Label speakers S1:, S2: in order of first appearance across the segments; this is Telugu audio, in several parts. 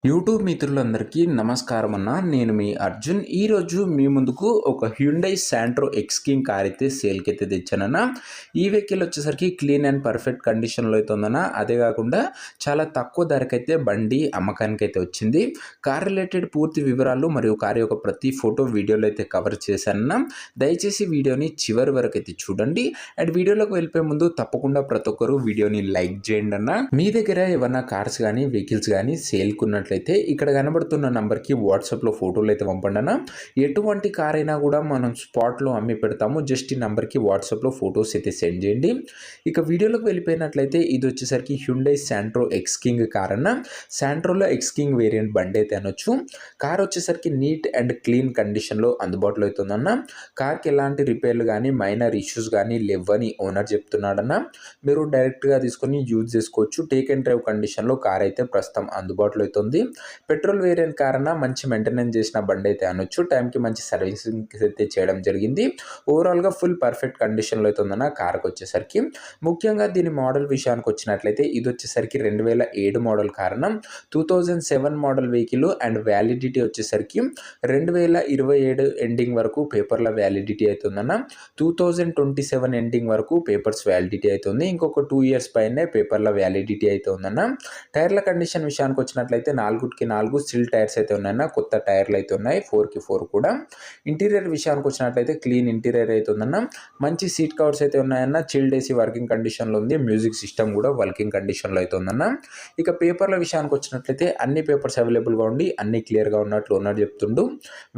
S1: యూట్యూబ్ మిత్రులందరికీ నమస్కారం అన్న. నేను మీ అర్జున్. ఈరోజు మీ ముందుకు ఒక Hyundai Santro X king car అయితే సేల్కి అయితే తెచ్చానన్న. ఈ వెహికల్ వచ్చేసరికి క్లీన్ అండ్ పర్ఫెక్ట్ కండిషన్లో అయితే ఉందన్న. అదే కాకుండా చాలా తక్కువ ధరకైతే బండి అమ్మకానికి అయితే వచ్చింది. కార్ రిలేటెడ్ పూర్తి వివరాలు మరియు కార్ యొక్క ప్రతి ఫోటో వీడియోలో అయితే కవర్ చేశానన్న. దయచేసి వీడియోని చివరి వరకు అయితే చూడండి. అండ్ వీడియోలోకి వెళ్ళిపోయే ముందు తప్పకుండా ప్రతి ఒక్కరు వీడియోని లైక్ చేయండి అన్న. మీ దగ్గర ఏమన్నా కార్స్ కానీ వెహికల్స్ కానీ సేల్కున్నట్లయితే ఇక్కడ కనబడుతున్న నంబర్కి వాట్సాప్లో ఫోటోలు అయితే పంపండి అన్న. ఎటువంటి కార్ అయినా కూడా మనం స్పాట్లో అమ్మి పెడతాము. జస్ట్ ఈ నంబర్కి వాట్సాప్లో ఫొటోస్ అయితే సెండ్ చేయండి. ఇక వీడియోలోకి వెళ్ళిపోయినట్లయితే ఇది వచ్చేసరికి Hyundai Santro X king car అన్న. శాంట్రోలో ఎక్స్ కింగ్ వేరియంట్ బండి అయితే అనొచ్చు. కార్ వచ్చేసరికి నీట్ అండ్ క్లీన్ కండిషన్లో అందుబాటులో అవుతుందన్న. కార్కి ఎలాంటి రిపేర్లు కానీ మైనర్ ఇష్యూస్ కానీ లేవని ఓనర్ చెప్తున్నాడన్న. మీరు డైరెక్ట్గా తీసుకొని యూజ్ చేసుకోవచ్చు. టేక్ అండ్ డ్రైవ్ కండిషన్లో కార్ అయితే ప్రస్తుతం అందుబాటులో అవుతుంది. పెట్రోల్ వేరియంట్ కారణం మంచి మెయింటెనెన్స్ చేసిన బండి అయితే అనొచ్చు. టైంకి మంచి సర్వీసింగ్ అయితే చేయడం జరిగింది. ఓవరాల్గా ఫుల్ పర్ఫెక్ట్ కండిషన్లో అయితే ఉందన్న కార్కి వచ్చేసరికి. ముఖ్యంగా దీని మోడల్ విషయానికి వచ్చినట్లయితే ఇది వచ్చేసరికి 2007 మోడల్ కారణం 2007 మోడల్ వెహికల్ అండ్ వ్యాలిడిటీ వచ్చేసరికి 2027 ఎండింగ్ వరకు పేపర్ల వ్యాలిడిటీ అవుతుందన్న. 2027 ఎండింగ్ వరకు పేపర్స్ వ్యాలిడిటీ అవుతుంది. ఇంకొక 2 ఇయర్స్ పైనే పేపర్ల వ్యాలిడిటీ అయితే ఉందన్న. టైర్ల కండిషన్ విషయానికి వచ్చినట్లయితే 4కి 4 స్టిల్ టైర్స్ అయితే ఉన్నాయన్న. కొత్త టైర్లు అయితే ఉన్నాయి. 4కి 4 కూడా. ఇంటీరియర్ విషయానికి వచ్చినట్లయితే క్లీన్ ఇంటీరియర్ అయితే ఉందన్న. మంచి సీట్ కవర్స్ అయితే ఉన్నాయన్న. చిల్డ్ ఏసీ వర్కింగ్ కండిషన్లో ఉంది. మ్యూజిక్ సిస్టమ్ కూడా వర్కింగ్ కండిషన్లో అయితే ఉందన్న. ఇక పేపర్ల విషయానికి వచ్చినట్లయితే అన్ని పేపర్స్ అవైలబుల్గా ఉండి అన్ని క్లియర్గా ఉన్నట్లు ఓనర్ చెప్తుండు.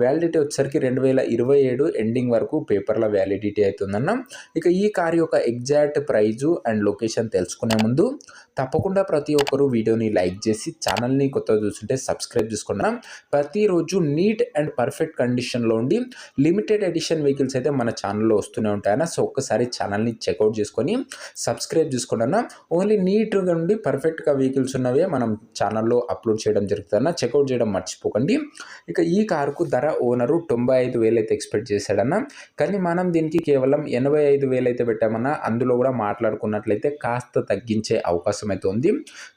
S1: వ్యాలిడిటీ వచ్చేసరికి 2027 ఎండింగ్ వరకు పేపర్ల వ్యాలిడిటీ అవుతుందన్న. ఇక ఈ కార్ యొక్క ఎగ్జాక్ట్ ప్రైజు అండ్ లొకేషన్ తెలుసుకునే ముందు తప్పకుండా ప్రతి ఒక్కరు వీడియోని లైక్ చేసి ఛానల్ని కొత్తగా చూస్తుంటే సబ్స్క్రైబ్ చేసుకున్నాం. ప్రతిరోజు నీట్ అండ్ పర్ఫెక్ట్ కండిషన్లో ఉండి లిమిటెడ్ ఎడిషన్ వెహికల్స్ అయితే మన ఛానల్లో వస్తూనే ఉంటాయన్న. సో ఒక్కసారి ఛానల్ని చెక్అవుట్ చేసుకొని సబ్స్క్రైబ్ చేసుకున్నా. ఓన్లీ నీట్గా ఉండి పర్ఫెక్ట్గా వెహికల్స్ ఉన్నవే మనం ఛానల్లో అప్లోడ్ చేయడం జరుగుతుందన్న. చెక్అవుట్ చేయడం మర్చిపోకండి. ఇక ఈ కారుకు ధర ఓనరు 95,000 అయితే ఎక్స్పెక్ట్ చేశాడన్న. కానీ మనం దీనికి కేవలం 85,000 అయితే పెట్టామన్నా. అందులో కూడా మాట్లాడుకున్నట్లయితే కాస్త తగ్గించే అవకాశం అయితే ఉంది.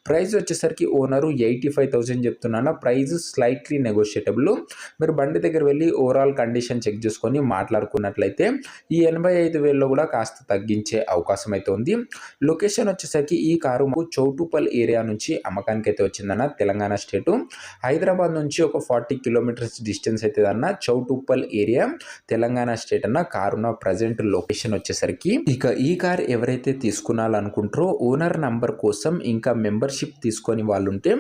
S1: ప్రైస్ వచ్చేసరికి ఓనరు 85,000 చెప్తున్నా. Price slightly negotiable. మీరు బండి దగ్గర వెళ్ళి ఓవరాల్ కండిషన్ చెక్ చేసుకొని మాట్లాడుకున్నట్లయితే ఈ 85,000లో కూడా కాస్త తగ్గించే అవకాశం అయితే ఉంది. లొకేషన్ వచ్చేసరికి ఈ కారు చౌటుప్పల్ ఏరియా నుంచి అమ్మకానికి అయితే వచ్చిందన్న. తెలంగాణ స్టేటు. హైదరాబాద్ నుంచి ఒక 40 కిలోమీటర్స్ డిస్టెన్స్ అయితే అన్న. చౌటుప్పల్ ఏరియా తెలంగాణ స్టేట్ అన్న. కారున్న ప్రజెంట్ లొకేషన్ వచ్చేసరికి. ఇక ఈ కార్ ఎవరైతే తీసుకున్నారనుకుంటారో ఓనర్ నంబర్ కోసం ఇంకా మెంబర్షిప్ తీసుకొని వాళ్ళు ఉంటే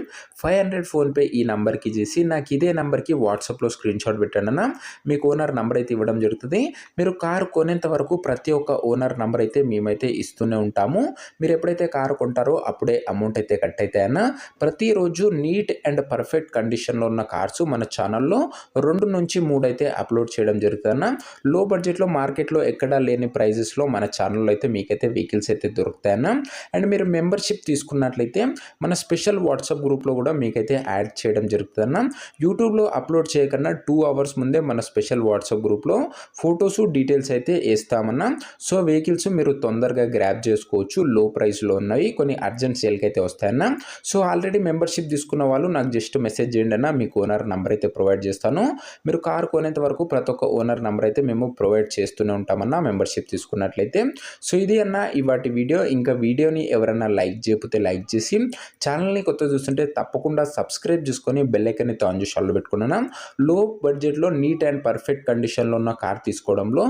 S1: 500 ఫోన్పే ఈ నంబర్కి చేసి నాకు ఇదే నంబర్కి వాట్సాప్లో స్క్రీన్ షాట్ పెట్టండి అన్న. మీకు ఓనర్ నంబర్ అయితే ఇవ్వడం జరుగుతుంది. మీరు కారు కొనేంత వరకు ప్రతి ఒక్క ఓనర్ నంబర్ అయితే మేమైతే ఇస్తూనే ఉంటాము. మీరు ఎప్పుడైతే కారు కొంటారో అప్పుడే అమౌంట్ అయితే కట్ అవుతాయన్న. ప్రతిరోజు నీట్ అండ్ పర్ఫెక్ట్ కండిషన్లో ఉన్న కార్స్ మన ఛానల్లో 2 నుంచి 3 అయితే అప్లోడ్ చేయడం జరుగుతుందన్న. లో బడ్జెట్లో మార్కెట్లో ఎక్కడా లేని ప్రైజెస్లో మన ఛానల్లో అయితే మీకైతే వెహికల్స్ అయితే దొరుకుతాయన్న. అండ్ మీరు మెంబర్షిప్ తీసుకున్నట్లయితే మన స్పెషల్ వాట్సాప్ గ్రూప్లో కూడా మీకైతే యాడ్ చేయడం జరుగుతుందన్న. యూట్యూబ్లో అప్లోడ్ చేయకన్నా 2 అవర్స్ ముందే మన స్పెషల్ వాట్సాప్ గ్రూప్లో ఫొటోస్ డీటెయిల్స్ అయితే వేస్తామన్నా. సో వెహికల్స్ మీరు తొందరగా గ్రాప్ చేసుకోవచ్చు. లో ప్రైస్లో ఉన్నవి కొన్ని అర్జెంట్ సేల్కి అయితే వస్తాయన్న. సో ఆల్రెడీ మెంబర్షిప్ తీసుకున్న వాళ్ళు నాకు జస్ట్ మెసేజ్ చేయండి అన్న. మీకు ఓనర్ నెంబర్ అయితే ప్రొవైడ్ చేస్తాను. మీరు కార్ కొనేంత వరకు ప్రతి ఒక్క ఓనర్ నెంబర్ అయితే మేము ప్రొవైడ్ చేస్తూనే ఉంటామన్నా మెంబర్షిప్ తీసుకున్నట్లయితే. సో ఇది అన్న ఇవాటి వీడియో. ఇంకా వీడియోని ఎవరైనా లైక్ చేయకపోతే లైక్ చేసి ఛానల్ని కొత్తగా చూస్తుంటే తప్పకుండా సబ్స్క్రైబ్ చేసుకొని బెల్ ఐకాన్ని ఆన్ చేసి ఆల్లో పెట్టుకున్నాను. లో బడ్జెట్లో నీట్ అండ్ పర్ఫెక్ట్ కండిషన్లో ఉన్న కార్ తీసుకోవడంలో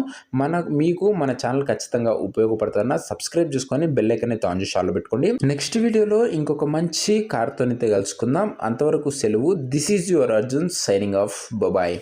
S1: మీకు మన ఛానల్ ఖచ్చితంగా ఉపయోగపడుతుందన్న. సబ్స్క్రైబ్ చేసుకొని బెల్ ఐకాన్ని ఆన్ చేసి ఆల్లో పెట్టుకోండి. నెక్స్ట్ వీడియోలో ఇంకొక మంచి కార్తో అయితే కలుసుకుందాం. అంతవరకు సెలవు. This is your Arjun signing off. Bye.